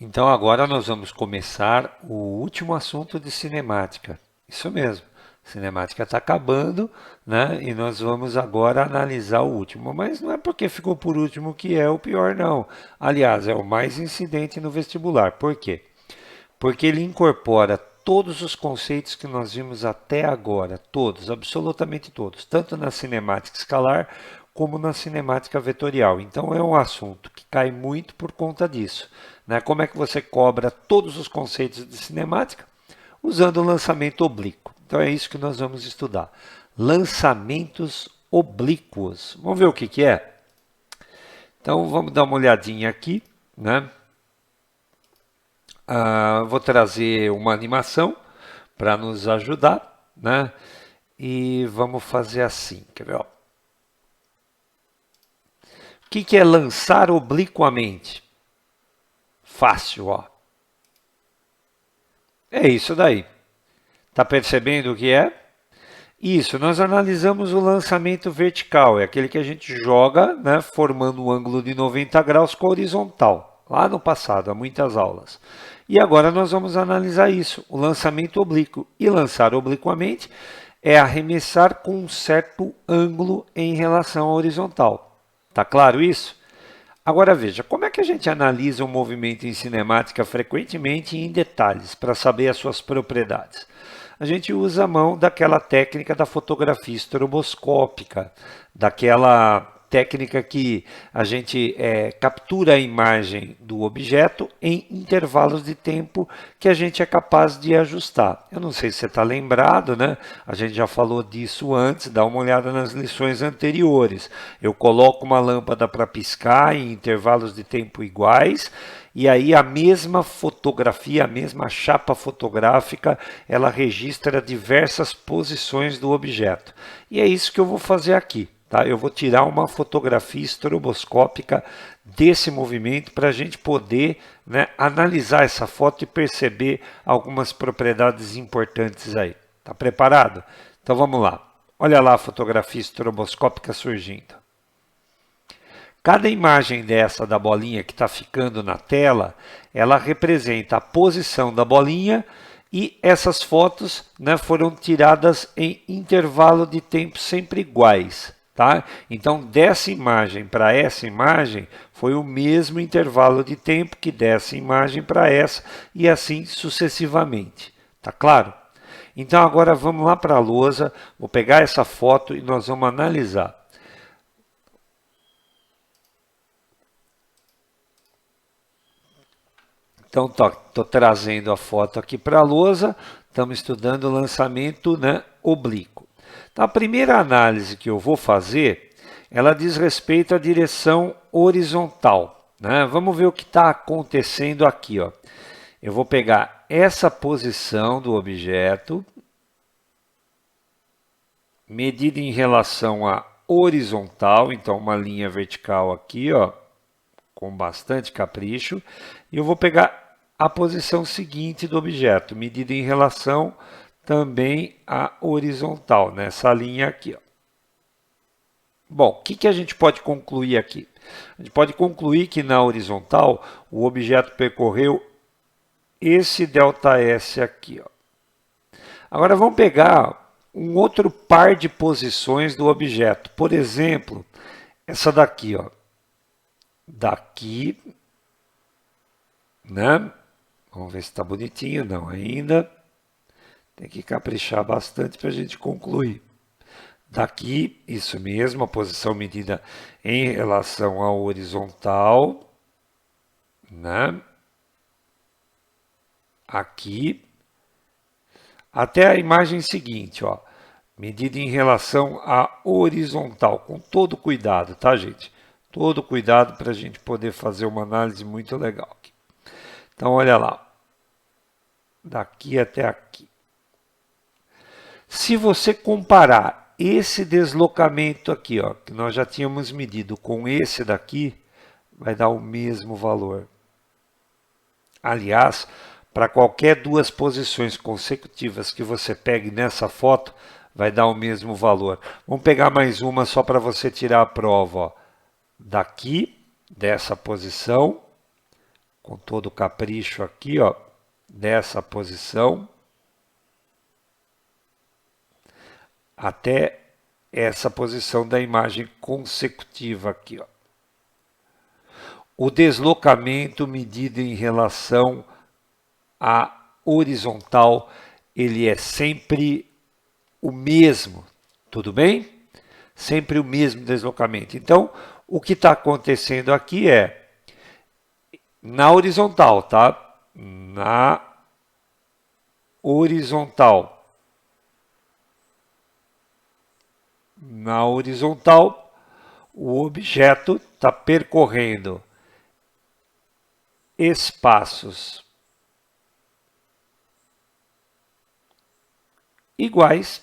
Então agora nós vamos começar o último assunto de cinemática. Isso mesmo. Cinemática está acabando, né? E nós vamos agora analisar o último. Mas não é porque ficou por último que é o pior, não. Aliás, é o mais incidente no vestibular. Por quê? Porque ele incorpora todos os conceitos que nós vimos até agora, todos, absolutamente todos, tanto na cinemática escalar como na cinemática vetorial. Então é um assunto que cai muito por conta disso. Né? Como é que você cobra todos os conceitos de cinemática? Usando o lançamento oblíquo. Então é isso que nós vamos estudar. Lançamentos oblíquos. Vamos ver o que é? Então vamos dar uma olhadinha aqui, né? Vou trazer uma animação para nos ajudar, né? E vamos fazer assim, quer ver? Ó. O que é lançar obliquamente? Fácil, ó. É isso daí. Tá percebendo o que é? Isso, nós analisamos o lançamento vertical, é aquele que a gente joga, né, formando um ângulo de 90 graus com a horizontal, lá no passado, há muitas aulas. E agora nós vamos analisar isso, o lançamento oblíquo. E lançar obliquamente é arremessar com um certo ângulo em relação à horizontal. Tá claro isso? Agora veja, como é que a gente analisa um movimento em cinemática frequentemente e em detalhes para saber as suas propriedades? A gente usa a mão daquela técnica da fotografia estroboscópica, daquela técnica que a gente captura a imagem do objeto em intervalos de tempo que a gente é capaz de ajustar. Eu não sei se você está lembrado, né? A gente já falou disso antes, dá uma olhada nas lições anteriores. Eu coloco uma lâmpada para piscar em intervalos de tempo iguais, e aí a mesma fotografia, a mesma chapa fotográfica, ela registra diversas posições do objeto. E é isso que eu vou fazer aqui. Tá? Eu vou tirar uma fotografia estroboscópica desse movimento para a gente poder, né, analisar essa foto e perceber algumas propriedades importantes aí. Tá preparado? Então vamos lá. Olha lá a fotografia estroboscópica surgindo. Cada imagem dessa da bolinha que está ficando na tela, ela representa a posição da bolinha e essas fotos, né, foram tiradas em intervalo de tempo sempre iguais. Tá? Então, dessa imagem para essa imagem, foi o mesmo intervalo de tempo que dessa imagem para essa e assim sucessivamente. Tá claro? Então, agora vamos lá para a lousa, vou pegar essa foto e nós vamos analisar. Então, estou trazendo a foto aqui para a lousa, estamos estudando o lançamento, né, oblíquo. Então, a primeira análise que eu vou fazer, ela diz respeito à direção horizontal. Né? Vamos ver o que está acontecendo aqui. Ó. Eu vou pegar essa posição do objeto, medida em relação à horizontal, então uma linha vertical aqui, ó, com bastante capricho, e eu vou pegar a posição seguinte do objeto, medida em relação também à horizontal, nessa linha aqui. Ó. Bom, o que a gente pode concluir aqui? A gente pode concluir que na horizontal o objeto percorreu esse ΔS aqui. Ó. Agora vamos pegar um outro par de posições do objeto. Por exemplo, essa daqui, ó. Daqui, né? Vamos ver se está bonitinho. Não, ainda. Tem que caprichar bastante para a gente concluir. Daqui, isso mesmo, a posição medida em relação à horizontal, né? Aqui, até a imagem seguinte, ó, medida em relação à horizontal, com todo cuidado, tá, gente? Todo cuidado para a gente poder fazer uma análise muito legal aqui. Então, olha lá, daqui até aqui. Se você comparar esse deslocamento aqui, ó, que nós já tínhamos medido, com esse daqui, vai dar o mesmo valor. Aliás, para qualquer duas posições consecutivas que você pegue nessa foto, vai dar o mesmo valor. Vamos pegar mais uma só para você tirar a prova. Ó. Daqui, dessa posição, com todo o capricho aqui, ó, dessa posição até essa posição da imagem consecutiva aqui, ó. O deslocamento medido em relação à horizontal, ele é sempre o mesmo, tudo bem? Sempre o mesmo deslocamento. Então, o que está acontecendo aqui é, na horizontal, tá? Na horizontal. Na horizontal, o objeto está percorrendo espaços iguais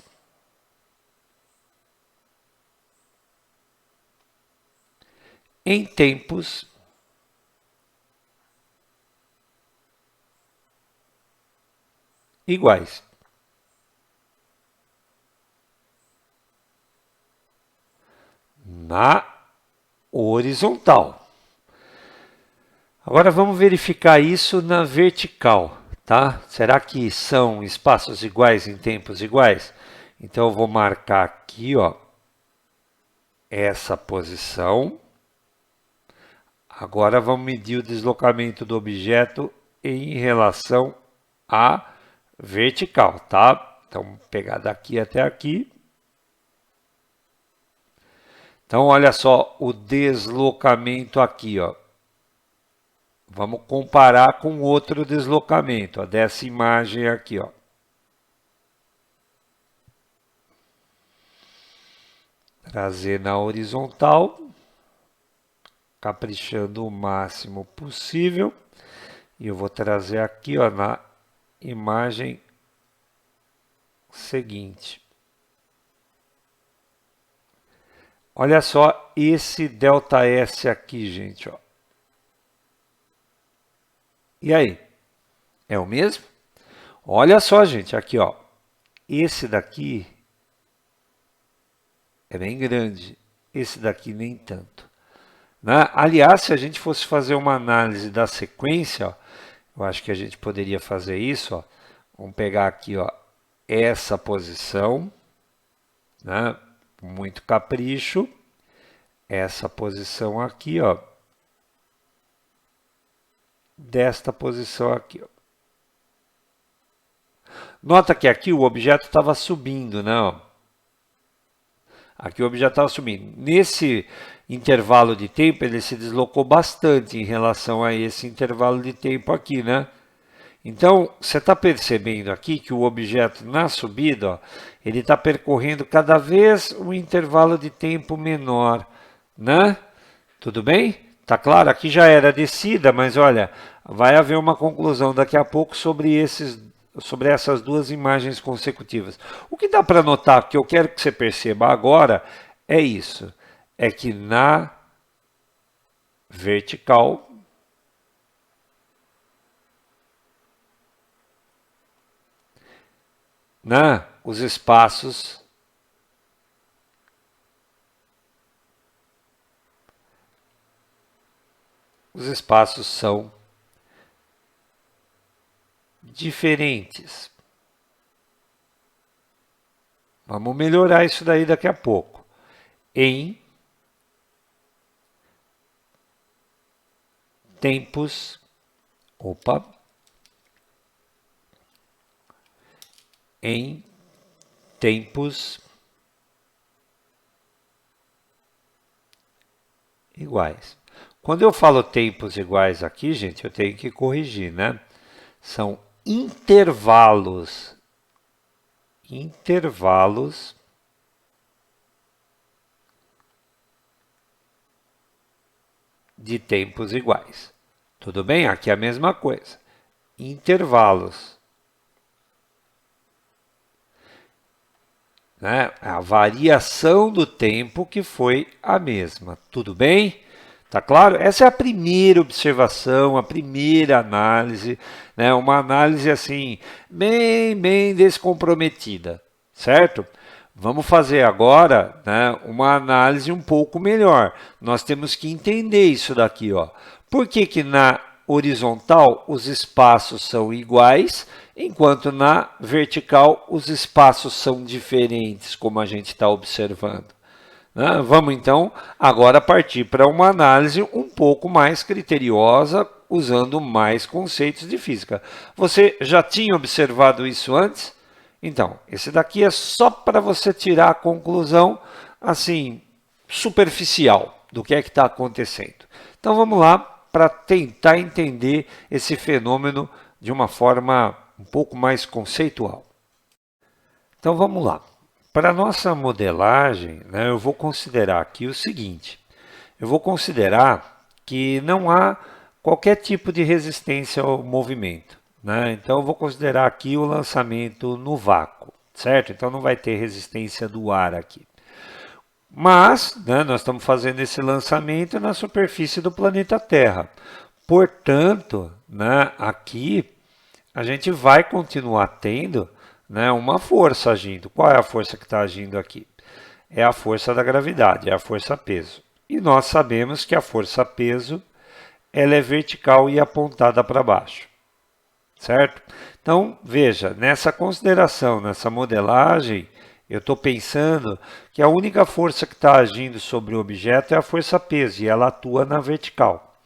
em tempos iguais. Na horizontal. Agora vamos verificar isso na vertical, tá? Será que são espaços iguais em tempos iguais? Então eu vou marcar aqui, ó, essa posição. Agora vamos medir o deslocamento do objeto em relação à vertical, tá? Então vamos pegar daqui até aqui. Então olha só o deslocamento aqui, ó. Vamos comparar com outro deslocamento, ó, dessa imagem aqui, ó. Trazer na horizontal, caprichando o máximo possível. E eu vou trazer aqui, ó, na imagem seguinte. Olha só esse ΔS aqui, gente, ó. E aí? É o mesmo? Olha só, gente, aqui, ó. Esse daqui é bem grande, esse daqui nem tanto. Né? Aliás, se a gente fosse fazer uma análise da sequência, ó, eu acho que a gente poderia fazer isso, ó. Vamos pegar aqui, ó, essa posição, né? Muito capricho, essa posição aqui, ó, desta posição aqui, ó. Nota que aqui o objeto estava subindo, né? Ó. Aqui o objeto estava subindo. Nesse intervalo de tempo, ele se deslocou bastante em relação a esse intervalo de tempo aqui, né? Então, você está percebendo aqui que o objeto na subida, ó, ele está percorrendo cada vez um intervalo de tempo menor, né? Tudo bem? Tá claro? Aqui já era descida, mas olha, vai haver uma conclusão daqui a pouco sobre essas duas imagens consecutivas. O que dá para notar, que eu quero que você perceba agora, é isso. É que na vertical, os espaços são diferentes. Vamos melhorar isso daí daqui a pouco. Em tempos, em tempos iguais. Quando eu falo tempos iguais aqui, gente, eu tenho que corrigir, né? São intervalos de tempos iguais. Tudo bem? Aqui é a mesma coisa. Intervalos. Né? A variação do tempo que foi a mesma. Tudo bem? Tá claro? Essa é a primeira observação, a primeira análise, né? Uma análise assim, bem descomprometida, certo? Vamos fazer agora, né, uma análise um pouco melhor. Nós temos que entender isso daqui, ó. Por que que na horizontal os espaços são iguais, enquanto na vertical os espaços são diferentes, como a gente está observando. Né? Vamos então agora partir para uma análise um pouco mais criteriosa, usando mais conceitos de física. Você já tinha observado isso antes? Então, esse daqui é só para você tirar a conclusão assim superficial do que é que está acontecendo. Então vamos lá para tentar entender esse fenômeno de uma forma um pouco mais conceitual. Então vamos lá. Para a nossa modelagem, né, eu vou considerar aqui o seguinte. Eu vou considerar que não há qualquer tipo de resistência ao movimento. Né? Então eu vou considerar aqui o lançamento no vácuo, certo? Então não vai ter resistência do ar aqui. Mas, né, nós estamos fazendo esse lançamento na superfície do planeta Terra. Portanto, né, aqui a gente vai continuar tendo, né, uma força agindo. Qual é a força que está agindo aqui? É a força da gravidade, é a força-peso. E nós sabemos que a força-peso ela é vertical e apontada para baixo, certo? Então, veja, nessa consideração, nessa modelagem, eu estou pensando que a única força que está agindo sobre o objeto é a força-peso e ela atua na vertical.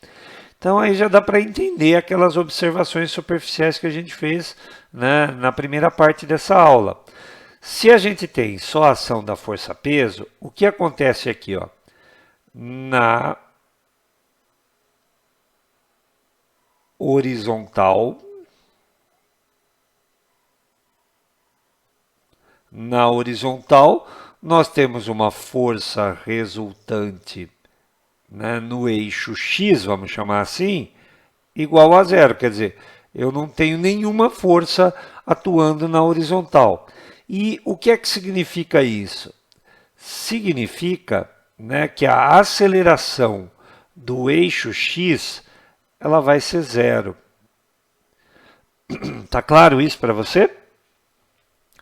Então aí já dá para entender aquelas observações superficiais que a gente fez, né, na primeira parte dessa aula. Se a gente tem só a ação da força-peso, o que acontece aqui? Ó, na horizontal, nós temos uma força resultante, né, no eixo X, vamos chamar assim, igual a zero. Quer dizer, eu não tenho nenhuma força atuando na horizontal. E o que é que significa isso? Significa, né, que a aceleração do eixo X ela vai ser zero. Tá claro isso para você?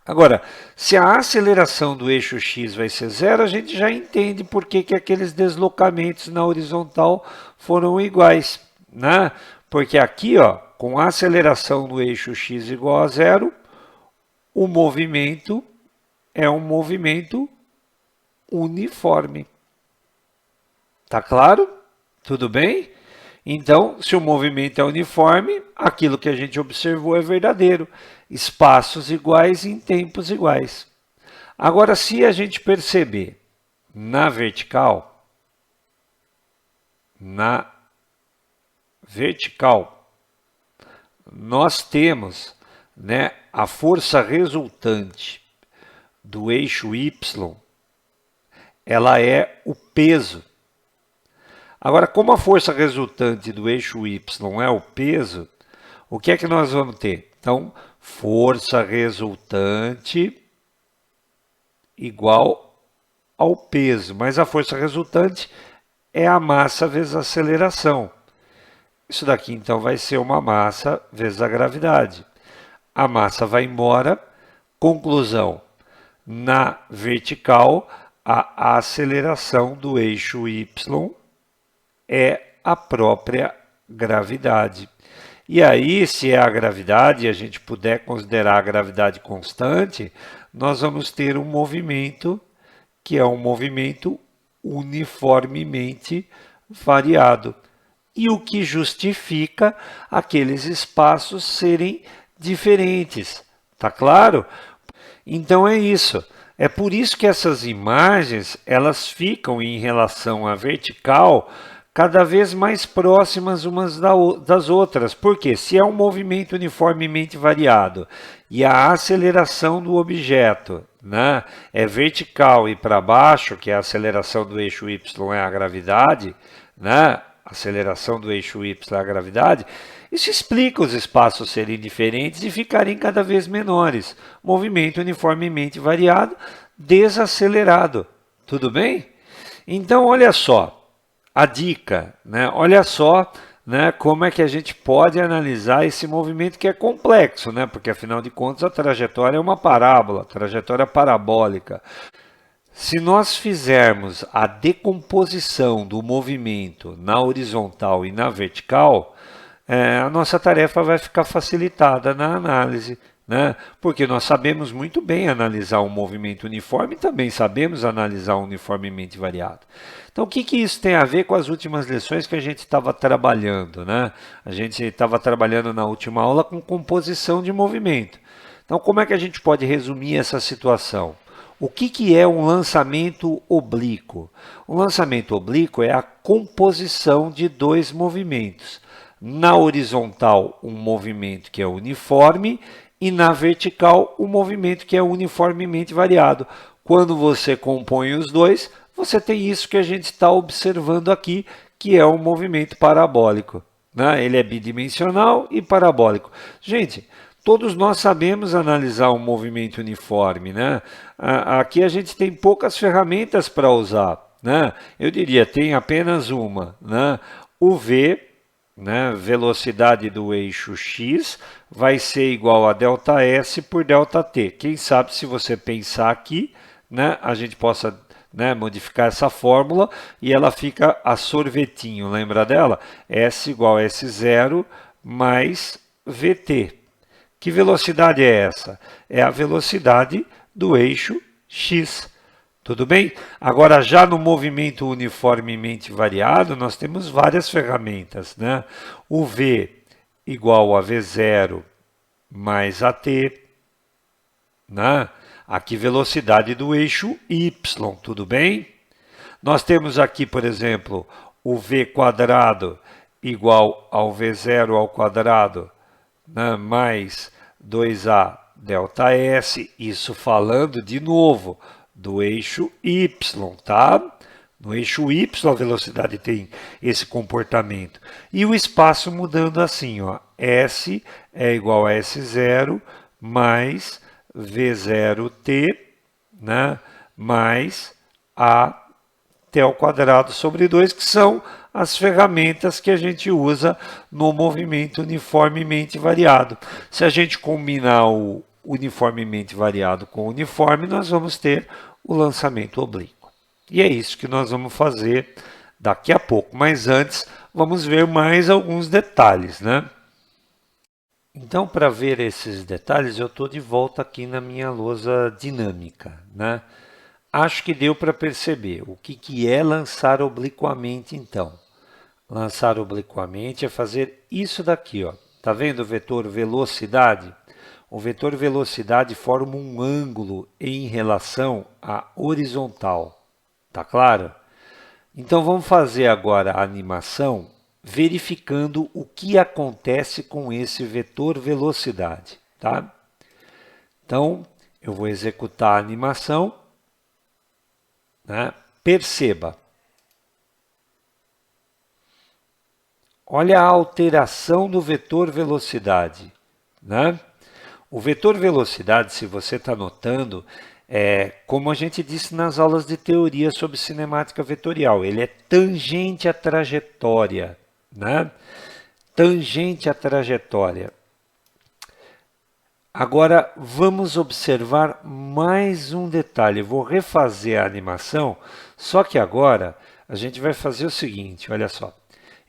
Agora, se a aceleração do eixo x vai ser zero, a gente já entende por que aqueles deslocamentos na horizontal foram iguais, né? Porque aqui, ó, com a aceleração do eixo x igual a zero, o movimento é um movimento uniforme. Tá claro? Tudo bem? Então, se o movimento é uniforme, aquilo que a gente observou é verdadeiro. Espaços iguais em tempos iguais. Agora, se a gente perceber na vertical, nós temos, né, a força resultante do eixo y, ela é o peso. Agora, como a força resultante do eixo y é o peso, o que é que nós vamos ter? Então, força resultante igual ao peso, mas a força resultante é a massa vezes a aceleração. Isso daqui, então, vai ser uma massa vezes a gravidade. A massa vai embora. Conclusão, na vertical, a aceleração do eixo y é a própria gravidade. E aí, se é a gravidade, e a gente puder considerar a gravidade constante, nós vamos ter um movimento que é um movimento uniformemente variado. E o que justifica aqueles espaços serem diferentes. Tá claro? Então é isso. É por isso que essas imagens elas ficam em relação à vertical cada vez mais próximas umas das outras. Porque se é um movimento uniformemente variado e a aceleração do objeto, né, é vertical e para baixo, que é a aceleração do eixo y é a gravidade, né, aceleração do eixo y é a gravidade, isso explica os espaços serem diferentes e ficarem cada vez menores. Movimento uniformemente variado, desacelerado. Tudo bem? Então, olha só. A dica, né? Olha só, né, como é que a gente pode analisar esse movimento que é complexo, né? Porque afinal de contas a trajetória é uma parábola, trajetória parabólica. Se nós fizermos a decomposição do movimento na horizontal e na vertical, a nossa tarefa vai ficar facilitada na análise, né? Porque nós sabemos muito bem analisar um movimento uniforme e também sabemos analisar uniformemente variado. Então, o que isso tem a ver com as últimas lições que a gente estava trabalhando, né? A gente estava trabalhando na última aula com composição de movimento. Então, como é que a gente pode resumir essa situação? O que é um lançamento oblíquo? O lançamento oblíquo é a composição de dois movimentos. Na horizontal, um movimento que é uniforme e na vertical, um movimento que é uniformemente variado. Quando você compõe os dois, você tem isso que a gente está observando aqui, que é um movimento parabólico, né? Ele é bidimensional e parabólico. Gente, todos nós sabemos analisar um movimento uniforme, né? Aqui a gente tem poucas ferramentas para usar, né? Eu diria, tem apenas uma, né? O V, né, velocidade do eixo x vai ser igual a ΔS por ΔT. Quem sabe se você pensar aqui, né, a gente possa, né, modificar essa fórmula e ela fica a sorvetinho, lembra dela? S igual a S0 mais VT. Que velocidade é essa? É a velocidade do eixo x. Tudo bem? Agora, já no movimento uniformemente variado, nós temos várias ferramentas, né? O V igual a V0 mais AT, né? Aqui, velocidade do eixo Y, tudo bem? Nós temos aqui, por exemplo, o V quadrado igual ao V0 ao quadrado, né? Mais 2A ΔS, isso falando de novo do eixo Y, tá? No eixo Y a velocidade tem esse comportamento. E o espaço mudando assim, ó. S é igual a S0 mais V0t, né? Mais A t ao quadrado sobre 2, que são as ferramentas que a gente usa no movimento uniformemente variado. Se a gente combinar o uniformemente variado com o uniforme, nós vamos ter o lançamento oblíquo. E é isso que nós vamos fazer daqui a pouco. Mas antes, vamos ver mais alguns detalhes, né? Então, para ver esses detalhes, eu estou de volta aqui na minha lousa dinâmica, né? Acho que deu para perceber o que é lançar obliquamente, então. Lançar obliquamente é fazer isso daqui, ó. Tá vendo o vetor velocidade? O vetor velocidade forma um ângulo em relação à horizontal. Tá claro? Então vamos fazer agora a animação verificando o que acontece com esse vetor velocidade, tá? Então eu vou executar a animação, né? Perceba. Olha a alteração do vetor velocidade, né? O vetor velocidade, se você está notando, como a gente disse nas aulas de teoria sobre cinemática vetorial, ele é tangente à trajetória, né? Tangente à trajetória. Agora, vamos observar mais um detalhe. Eu vou refazer a animação, só que agora a gente vai fazer o seguinte, olha só.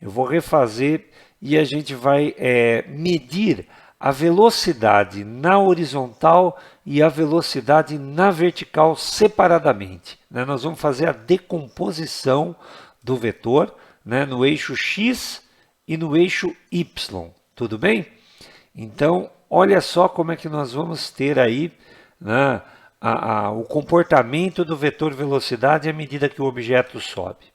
Eu vou refazer e a gente vai medir a velocidade na horizontal e a velocidade na vertical separadamente, né? Nós vamos fazer a decomposição do vetor, né, no eixo x e no eixo y, tudo bem? Então, olha só como é que nós vamos ter aí, né, o comportamento do vetor velocidade à medida que o objeto sobe.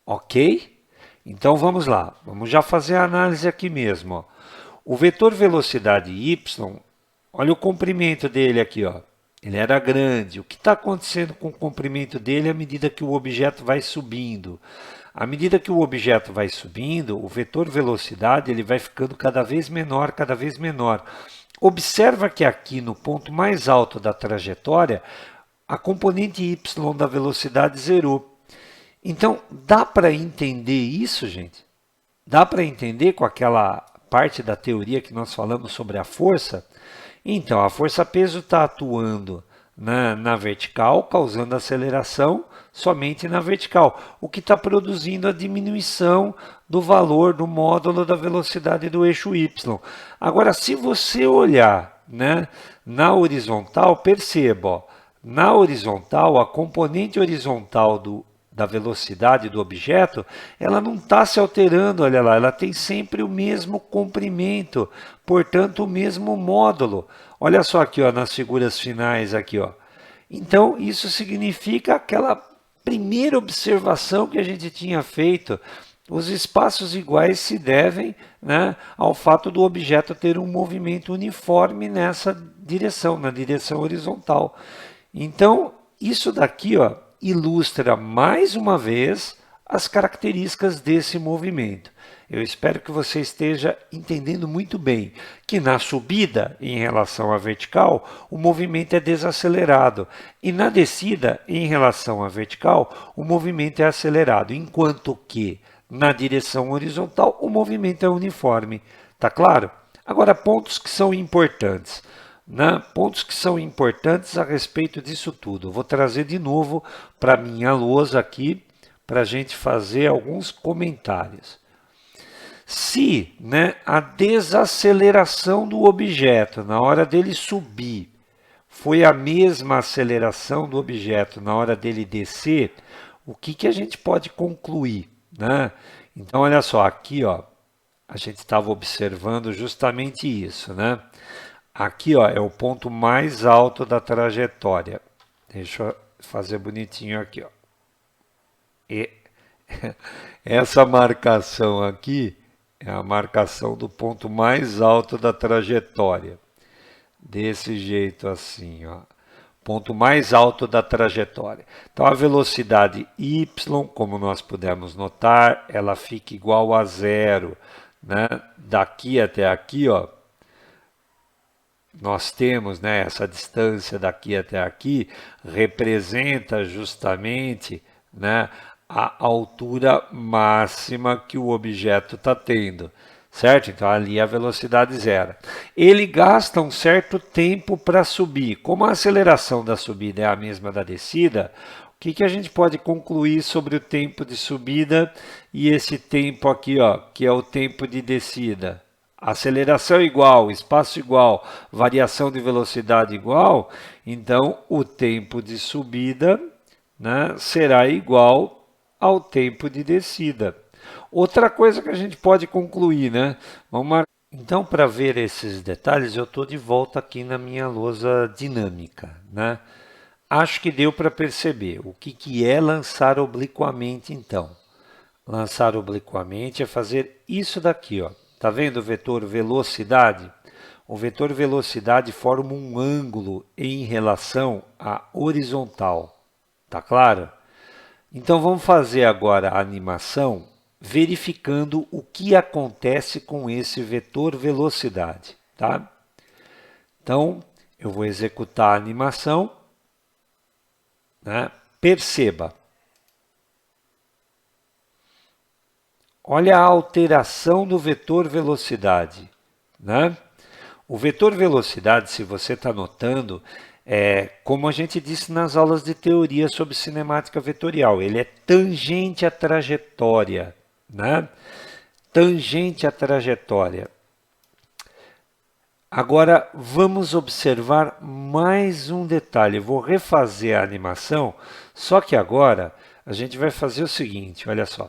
Ok? Então vamos lá, vamos já fazer a análise aqui mesmo, ó. O vetor velocidade y, olha o comprimento dele aqui, ó. Ele era grande. O que está acontecendo com o comprimento dele à medida que o objeto vai subindo? À medida que o objeto vai subindo, o vetor velocidade ele vai ficando cada vez menor, cada vez menor. Observa que aqui no ponto mais alto da trajetória, a componente y da velocidade zerou. Então, dá para entender isso, gente? Dá para entender com aquela parte da teoria que nós falamos sobre a força? Então, a força-peso está atuando na vertical, causando aceleração somente na vertical, o que está produzindo a diminuição do valor do módulo da velocidade do eixo y. Agora, se você olhar, né, na horizontal, perceba, ó, na horizontal, a componente horizontal da velocidade do objeto, ela não está se alterando, olha lá, ela tem sempre o mesmo comprimento, portanto o mesmo módulo. Olha só aqui, ó, nas figuras finais aqui, ó. Então isso significa aquela primeira observação que a gente tinha feito. Os espaços iguais se devem, né, ao fato do objeto ter um movimento uniforme nessa direção, na direção horizontal. Então, isso daqui, ó, ilustra mais uma vez as características desse movimento. Eu espero que você esteja entendendo muito bem que na subida em relação à vertical, o movimento é desacelerado e na descida em relação à vertical, o movimento é acelerado, enquanto que na direção horizontal o movimento é uniforme. Tá claro? Agora, pontos que são importantes. Né? Pontos que são importantes a respeito disso tudo. Eu vou trazer de novo para minha lousa aqui para a gente fazer alguns comentários. Se, né, a desaceleração do objeto na hora dele subir foi a mesma aceleração do objeto na hora dele descer, o que a gente pode concluir? Né? Então, olha só, aqui ó, a gente estava observando justamente isso, né? Aqui ó, é o ponto mais alto da trajetória. Deixa eu fazer bonitinho aqui, ó. E essa marcação aqui é a marcação do ponto mais alto da trajetória. Desse jeito assim, ó. Ponto mais alto da trajetória. Então a velocidade y, como nós pudemos notar, ela fica igual a zero, né? Daqui até aqui, ó, nós temos, né, essa distância daqui até aqui representa justamente, né, a altura máxima que o objeto está tendo, certo? Então ali a velocidade zero. Ele gasta um certo tempo para subir. Como a aceleração da subida é a mesma da descida, o que a gente pode concluir sobre o tempo de subida e esse tempo aqui, ó, que é o tempo de descida? Aceleração igual, espaço igual, variação de velocidade igual, então o tempo de subida, né, será igual ao tempo de descida. Outra coisa que a gente pode concluir, né? Então, para ver esses detalhes, eu estou de volta aqui na minha lousa dinâmica, né? Acho que deu para perceber o que é lançar obliquamente, então. Lançar obliquamente é fazer isso daqui, ó. Tá vendo o vetor velocidade? O vetor velocidade forma um ângulo em relação à horizontal. Tá claro? Então vamos fazer agora a animação verificando o que acontece com esse vetor velocidade, tá? Então eu vou executar a animação, né? Perceba. Olha a alteração do vetor velocidade, né? O vetor velocidade, se você está notando, como a gente disse nas aulas de teoria sobre cinemática vetorial, ele é tangente à trajetória, né? Tangente à trajetória. Agora vamos observar mais um detalhe. Eu vou refazer a animação, só que agora a gente vai fazer o seguinte, olha só.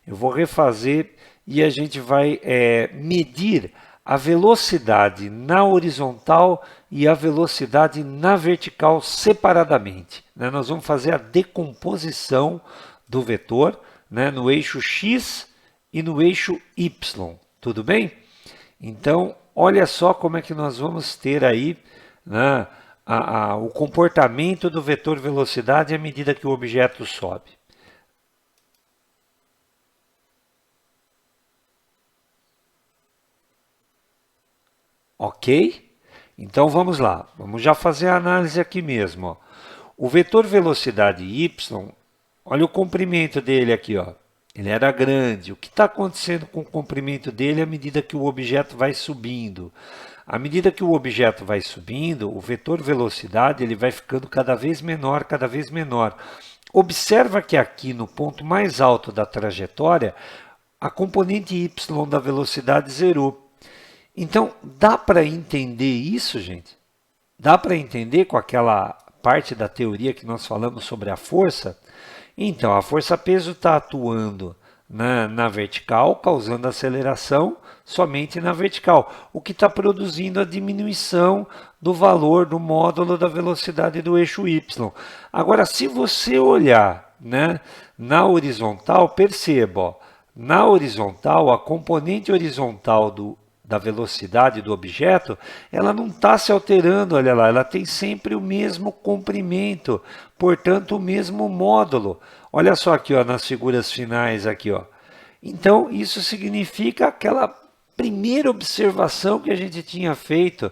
Eu vou refazer e a gente vai medir a velocidade na horizontal e a velocidade na vertical separadamente, né? Nós vamos fazer a decomposição do vetor, né, no eixo x e no eixo y, tudo bem? Então, olha só como é que nós vamos ter aí, né, o comportamento do vetor velocidade à medida que o objeto sobe. Ok? Então vamos lá, vamos já fazer a análise aqui mesmo. Ó. O vetor velocidade y, olha o comprimento dele aqui, ó. Ele era grande. O que está acontecendo com o comprimento dele à medida que o objeto vai subindo? À medida que o objeto vai subindo, o vetor velocidade ele vai ficando cada vez menor, cada vez menor. Observa que aqui no ponto mais alto da trajetória, a componente y da velocidade zerou. Então, dá para entender isso, gente? Dá para entender com aquela parte da teoria que nós falamos sobre a força? Então, a força-peso está atuando na vertical, causando aceleração somente na vertical, o que está produzindo a diminuição do valor do módulo da velocidade do eixo y. Agora, se você olhar, né, na horizontal, perceba, ó, na horizontal, a componente horizontal da velocidade do objeto, ela não está se alterando, olha lá, ela tem sempre o mesmo comprimento, portanto, o mesmo módulo. Olha só aqui, ó, nas figuras finais aqui, ó. Então, isso significa aquela primeira observação que a gente tinha feito.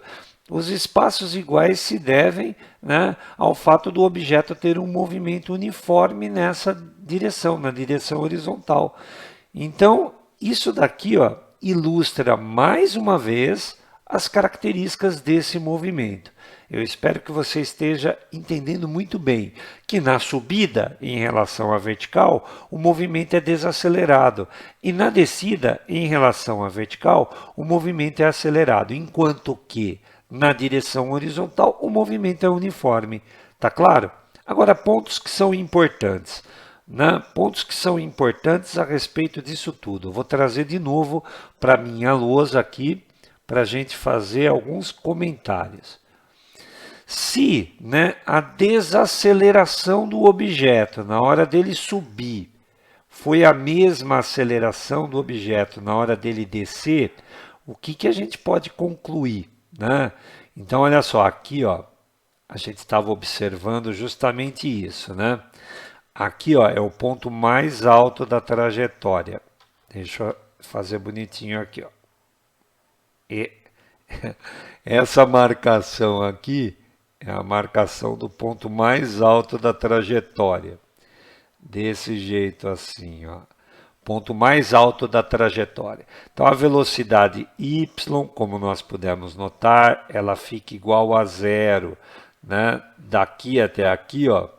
Os espaços iguais se devem, né, ao fato do objeto ter um movimento uniforme nessa direção, na direção horizontal. Então, isso daqui, ó, ilustra mais uma vez as características desse movimento. Eu espero que você esteja entendendo muito bem que na subida em relação à vertical, o movimento é desacelerado e na descida em relação à vertical, o movimento é acelerado, enquanto que na direção horizontal o movimento é uniforme. Tá claro? Agora, pontos que são importantes. Né? Pontos que são importantes a respeito disso tudo. Eu vou trazer de novo para minha lousa aqui para a gente fazer alguns comentários. Se, né, a desaceleração do objeto na hora dele subir foi a mesma aceleração do objeto na hora dele descer, o que a gente pode concluir? Né? Então, olha só, aqui ó, a gente estava observando justamente isso, né? Aqui ó, é o ponto mais alto da trajetória. Deixa eu fazer bonitinho aqui, ó. E essa marcação aqui é a marcação do ponto mais alto da trajetória. Desse jeito assim, ó. Ponto mais alto da trajetória. Então a velocidade y, como nós pudemos notar, ela fica igual a zero, né? Daqui até aqui, ó,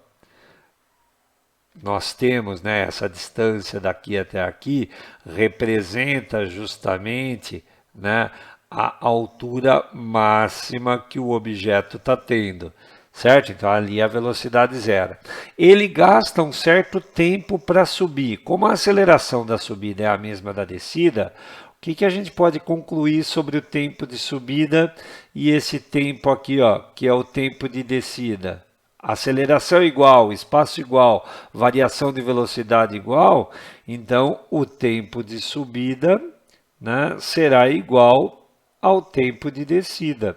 nós temos, né, essa distância daqui até aqui representa justamente, né, a altura máxima que o objeto está tendo, certo? Então ali é a velocidade zero. Ele gasta um certo tempo para subir. Como a aceleração da subida é a mesma da descida, o que a gente pode concluir sobre o tempo de subida e esse tempo aqui, ó, que é o tempo de descida? Aceleração igual, espaço igual, variação de velocidade igual, então o tempo de subida, né, será igual ao tempo de descida.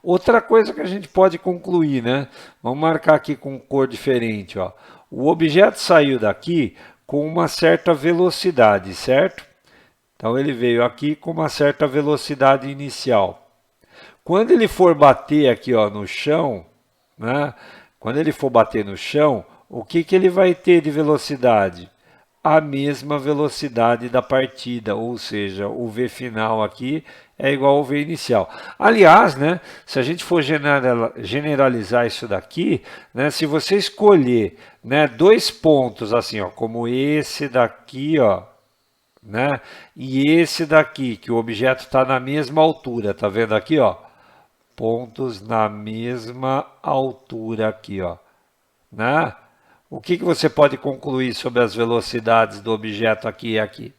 Outra coisa que a gente pode concluir, né? Vamos marcar aqui com cor diferente, ó. O objeto saiu daqui com uma certa velocidade, certo? Então ele veio aqui com uma certa velocidade inicial. Quando ele for bater aqui, ó, no chão, né? Quando ele for bater no chão, o que ele vai ter de velocidade? A mesma velocidade da partida, ou seja, o V final aqui é igual ao V inicial. Aliás, né, se a gente for generalizar isso daqui, né, se você escolher, né, dois pontos assim, ó, como esse daqui, ó, né, e esse daqui, que o objeto está na mesma altura, tá vendo aqui, ó? Pontos na mesma altura aqui, ó, né? O que você pode concluir sobre as velocidades do objeto aqui e aqui?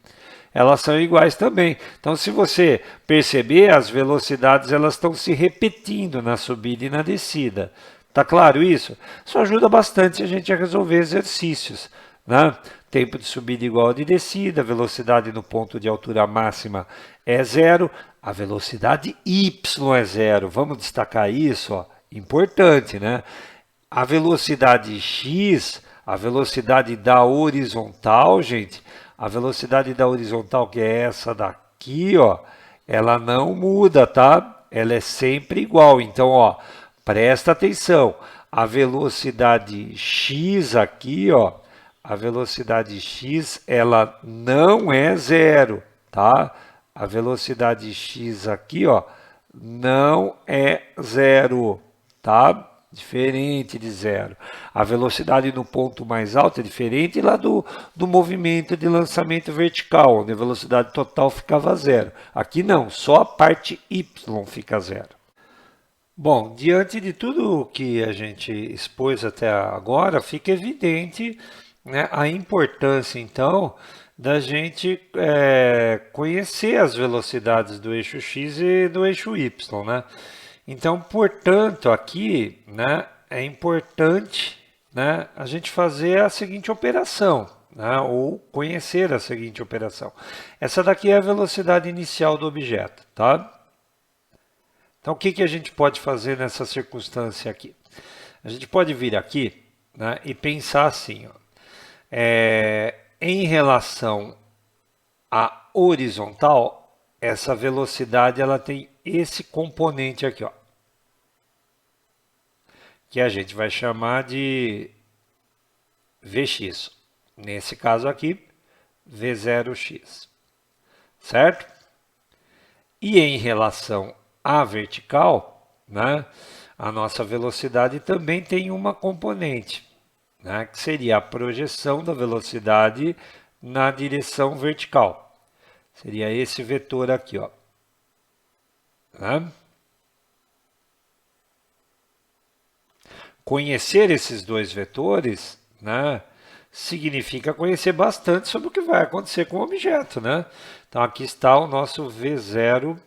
Elas são iguais também. Então, se você perceber, as velocidades elas estão se repetindo na subida e na descida. Tá claro isso? Isso ajuda bastante a gente a resolver exercícios, né? Tempo de subida igual ao de descida, velocidade no ponto de altura máxima é zero, a velocidade y é zero. Vamos destacar isso, ó. Importante, né? A velocidade x, a velocidade da horizontal, gente, a velocidade da horizontal, que é essa daqui, ó, ela não muda, tá? Ela é sempre igual. Então, ó, presta atenção. A velocidade x aqui, ó, a velocidade x, ela não é zero, tá? A velocidade x aqui, ó, não é zero, tá? Diferente de zero. A velocidade no ponto mais alto é diferente lá do movimento de lançamento vertical, onde a velocidade total ficava zero. Aqui não, só a parte y fica zero. Bom, diante de tudo que a gente expôs até agora, fica evidente, né, a importância, então, da gente conhecer as velocidades do eixo x e do eixo y, né? Então, portanto, aqui, né, é importante, né, a gente fazer a seguinte operação, né, ou conhecer a seguinte operação. Essa daqui é a velocidade inicial do objeto, tá? Então, o que a gente pode fazer nessa circunstância aqui? A gente pode vir aqui, né, e pensar assim, ó, em relação à horizontal, essa velocidade ela tem esse componente aqui, ó, que a gente vai chamar de Vx. Nesse caso aqui, V0x, certo? E em relação à vertical, né, a nossa velocidade também tem uma componente, né, que seria a projeção da velocidade na direção vertical. Seria esse vetor aqui, ó. Né? Conhecer esses dois vetores, né, significa conhecer bastante sobre o que vai acontecer com o objeto, né? Então aqui está o nosso V0,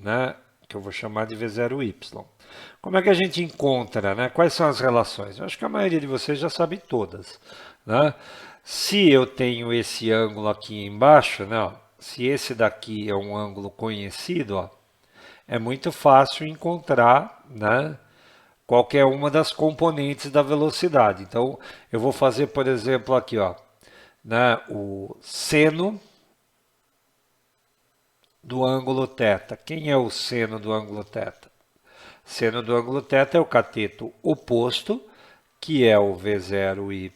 né, que eu vou chamar de V0y. Como é que a gente encontra, né? Quais são as relações? Eu acho que a maioria de vocês já sabe todas, né? Se eu tenho esse ângulo aqui embaixo, né, ó, se esse daqui é um ângulo conhecido, ó, é muito fácil encontrar, né, qualquer uma das componentes da velocidade. Então, eu vou fazer, por exemplo, aqui, ó, né, o seno do ângulo θ. Quem é o seno do ângulo θ? Seno do ângulo θ é o cateto oposto, que é o V0y,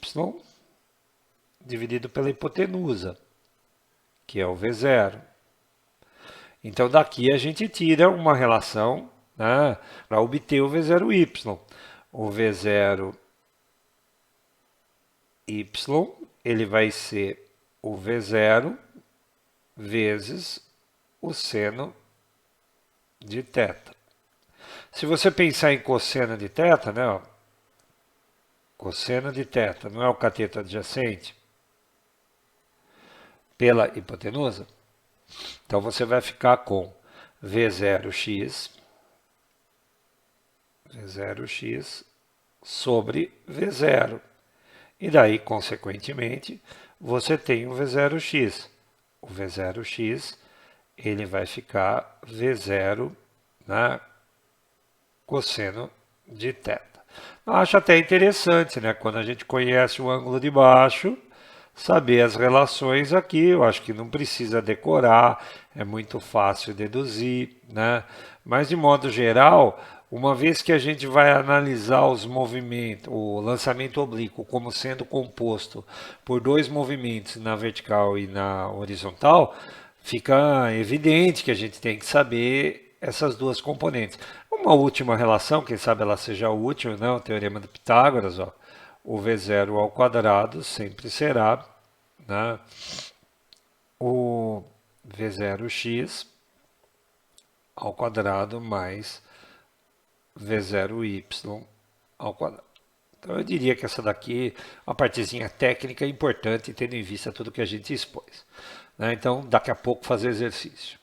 dividido pela hipotenusa, que é o V0. Então, daqui a gente tira uma relação, né, para obter o V0y. O V0y ele vai ser o V0 vezes o seno de θ. Se você pensar em cosseno de θ, né, ó, cosseno de θ não é o cateto adjacente pela hipotenusa? Então você vai ficar com V0x sobre V0. E daí, consequentemente, você tem o V0x. O V0x ele vai ficar V0 na cosseno de θ. Eu acho até interessante, né? Quando a gente conhece o ângulo de baixo, saber as relações aqui. Eu acho que não precisa decorar, é muito fácil deduzir, né? Mas, de modo geral, uma vez que a gente vai analisar os movimentos, o lançamento oblíquo como sendo composto por dois movimentos na vertical e na horizontal, fica evidente que a gente tem que saber essas duas componentes. Uma última relação, quem sabe ela seja útil, né? O teorema de Pitágoras, ó, o V0 ao quadrado sempre será, né, o V0x ao quadrado mais V0y ao quadrado. Então eu diria que essa daqui é uma partezinha técnica importante, tendo em vista tudo que a gente expôs, né? Então daqui a pouco fazer exercício.